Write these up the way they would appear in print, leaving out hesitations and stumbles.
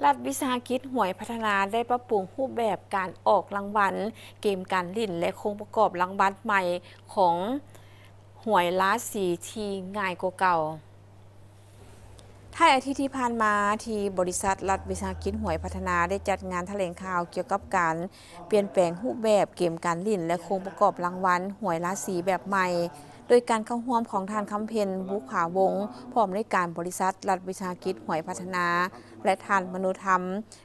รัฐวิสาหกิจหวยพัฒนาได้ปรับปรุงรูปแบบการออกรางวัลเกมการลิ้นและโครงประกอบรางวัลใหม่ของหวยล้าสีที่ง่ายกว่าเก่าท้ายอาทิตย์ที่ผ่านมาที่บริษัทรัฐวิสาหกิจหวยพัฒนาได้จัดงานแถลงข่าวเกี่ยวกับการเปลี่ยนแปลงรูปแบบเกมการลิ้นและโครงประกอบรางวัลหวยล้าสีแบบใหม่โดยการเข้าร่วมของทานคำเพ็ญบุขาวงศ์พร้อมในการบริษัทรัฐวิสาหกิจหวยพัฒนาและทานมนุธรรม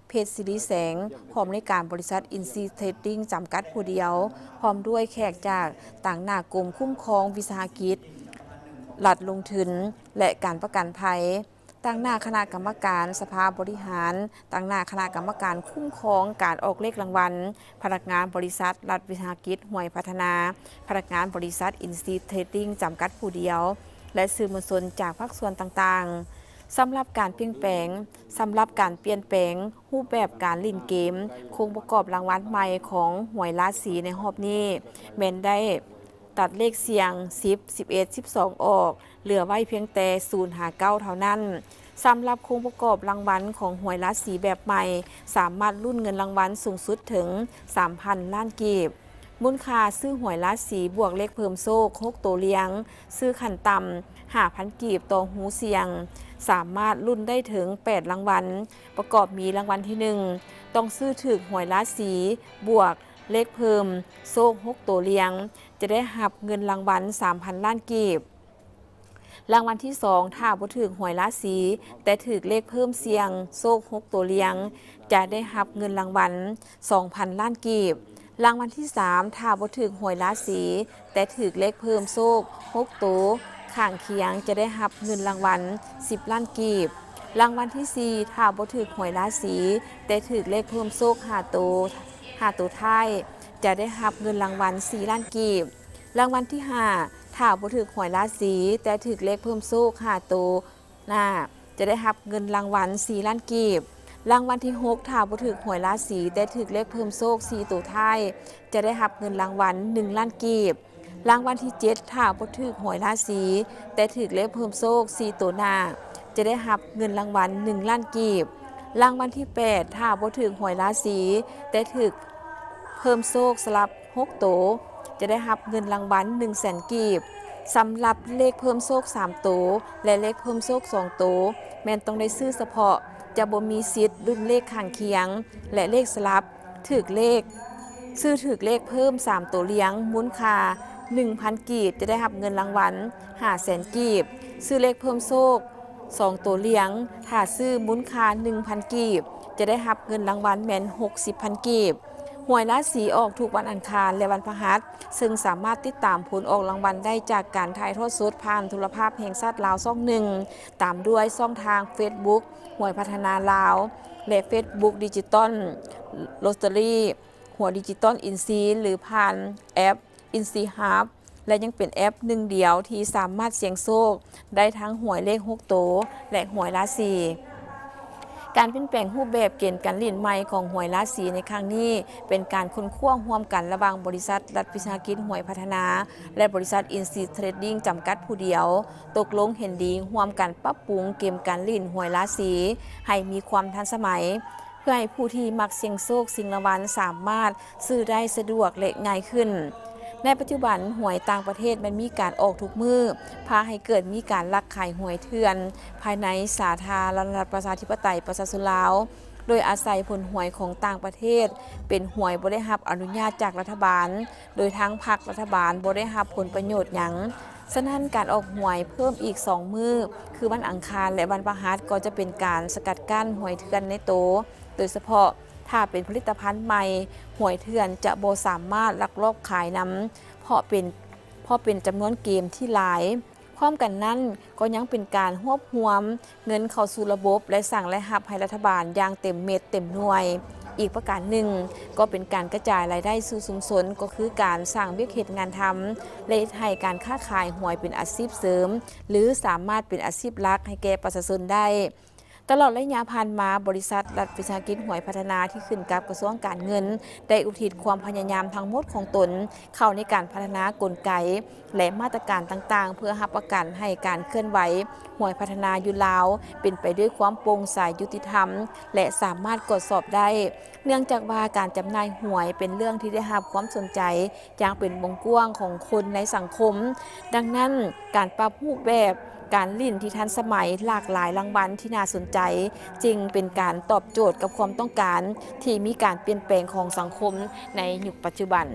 เพชรศิริแสงพร้อมในการบริษัทอินซีเทรดดิ้งจำกัดผู้เดียวพร้อมด้วยแขกจากต่างหน้ากรมคุ้มครองวิสาหกิจรัฐลงทุนและการประกันภัยตั้งหน้าคณะกรรมการสภาบริหารตั้งหน้าคณะกรรมการคุ้มครองการออกเลขรางวัลพนักงานบริษัทรัฐวิสาหกิจหวยพัฒนาพนักงานบริษัทอินซีเทรดดิ้งจำกัดผู้เดียวและสื่อมวลชนจากภาคส่วนต่างๆสำหรับการเปลี่ยนแปลงรูปแบบการเล่นเกมโครงประกอบรางวัลใหม่ของหวยล้าสีในรอบนี้แม้นได้ตัดเลขเสียง10 11 12ออกเหลือไว้เพียงแต่0 5 9เท่านั้นสำหรับโครงประกอบรางวัลของหวยล้าสีแบบใหม่สามารถลุ้นเงินรางวัลสูงสุดถึง 3,000 ล้านกีบมูลค่าซื้อหวยล้าสีบวกเลขเพิ่มโซ่6ตัวเลี้ยงซื้อขันต่ำ5,000 กีบต่อหูเสียงสามารถลุ้นได้ถึง8รางวัลประกอบมีรางวัลที่1ต้องซื้อถึกหวยล้าสีบวกเลขเพิ่มโซ่6ตัวเลี้ยงจะได้รับเงินรางวัล 3,000 ล้านกีบรางวัลที่2ถ้าบ่ถึกหวยล้าสีแต่ถึกเลขเพิ่มเสียงโซ่6ตัวเลี้ยงจะได้รับเงินรางวัล 2,000 ล้านกีบรางวัลที่3ถ้าบ่ถึกหวยล้าสีแต่ถึกเลขเพิ่มโซ่6ตัวข้างเคียงจะได้รับเงินรางวัล10ล้านกีบรางวัลที่4ถ้าบ่ถึกหวยล้าสีแต่ถึกเลขเพิ่มโซ่5ตัวท้ายจะได้รับเงินรางวัล4ล้านกีบรางวัลที่5ถ้าบ่ถึกหวยล้าสีแต่ถึกเลขเพิ่มโซ่5ตัวหน้าจะได้รับเงินรางวัล4ล้านกีบรางวัลที่6ถ้าบ่ถึกหวยล้าสีแต่ถึกเลขเพิ่มโซ่4ตัวท้ายจะได้รับเงินรางวัล1ล้านกีบรางวัลที่7ถ้าบ่ถึกหวยล้าสีแต่ถึกเลขเพิ่มโซ่4ตัวหน้าจะได้รับเงินรางวัล1ล้านกีบรางวัลที่8ถ้าบ่ถึกหวยล้าสีแต่ถึกเพิ่มโซ่สลับ6ตัวจะได้รับเงินรางวัล100,000 กีบสำหรับเลขเพิ่มโชค3ตัวและเลขเพิ่มโชค2ตัวแม่นต้องได้ซื้อเฉพาะจะบ่มีสิทธิ์รุ่นเลขข้างเคียงและเลขสลับถึกเลขเพิ่ม3ตัวเลี้ยงมูลค่า 1,000 กีบจะได้รับเงินรางวัล 500,000 กีบซื้อเลขเพิ่มโชค2ตัวเลี้ยงถ้าซื้อมูลค่า 1,000 กีบจะได้รับเงินรางวัลแม่น 60,000 กีบหวยล้าสีออกทุกวันอังคารและวันพฤหัสซึ่งสามารถติดตามผลออกรางวัลได้จากการถ่ายทอดสดผ่านโทรภาพแห่งชาติลาวช่อง1ตามด้วยช่องทาง Facebook หวยพัฒนาลาวและ Facebook ดิจิตอลลอตเตอรี่หัวดิจิตอลอินซีหรือผ่านแอปอินซีฮับและยังเป็นแอปหนึ่งเดียวที่สามารถเสี่ยงโชคได้ทั้งหวยเลข6ตัวและหวยล้าสีการเปลี่ยนแปลงรูปแบบเกณฑ์การเล่นใหม่ของหวยล้าสีในครั้งนี้เป็นการค้นคว้าร่วมกันระหว่างบริษัทรัฐวิสาหกิจหวยพัฒนาและบริษัทอินซีเทรดดิ้งจำกัดผู้เดียวตกลงเห็นดีร่วมกันปรับปรุงเกมการเล่นหวยล้าสีให้มีความทันสมัยเพื่อให้ผู้ที่มักเสี่ยงโชคสิ่งรางวัลสามารถซื้อได้สะดวกและง่ายขึ้นในปัจจุบันหวยต่างประเทศมันมีการออกทุกมือพาให้เกิดมีการลักขายหวยเถื่อนภายในสาธารณรัฐประชาธิปไตยประชาชนลาวโดยอาศัยผลหวยของต่างประเทศเป็นหวยบ่ได้รับอนุญาตจากรัฐบาลโดยทั้งพรรครัฐบาลบ่ได้รับผลประโยชน์หยังฉะนั้นการออกหวยเพิ่มอีก2มื้อคือวันอังคารและวันพฤหัสก็จะเป็นการสกัดกั้นหวยเถื่อนในโตโดยเฉพาะถ้าเป็นผลิตภัณฑ์ใหม่หวยเถื่อนจะบ่สามารถลักลอบขายนำเพราะเป็นจำนวนเกมที่หลายพร้อมกันนั้นก็ยังเป็นการรวบรวมเงินเข้าสู่ระบบและสั่งและรับให้รัฐบาลอย่างเต็มเม็ดเต็มหน่วยอีกประการหนึ่งก็เป็นการกระจายรายได้สู่ชุมชนก็คือการสร้างเวียกเหตุงานทำและให้การค้าขายหวยเป็นอาชีพเสริมหรือสามารถเป็นอาชีพหลักให้แก่ประชาชนได้ ตลอดระยะผ่านมาบริษัทรัฐวิสาหกิจหวยพัฒนาที่ขึ้นกับกระทรวงการเงินได้อุทิศความพยายามทั้งหมดของตนเข้าในการพัฒนากลไกและมาตรการต่างๆเพื่อรับประกันให้การเคลื่อนไหวหวยพัฒนาอยู่ลาวเป็นไปด้วยความโปร่งใสยุติธรรมและสามารถตรวจสอบได้เนื่องจากว่าการจำหน่ายหวยเป็นเรื่องที่ได้รับความสนใจอย่างเป็นวงกว้างของคนในสังคมดังนั้นการปรับรูปแบบการลิ้นที่ทันสมัยหลากหลายรางวัลที่น่าสนใจจึงเป็นการตอบโจทย์กับความต้องการที่มีการเปลี่ยนแปลงของสังคมในยุคปัจจุบัน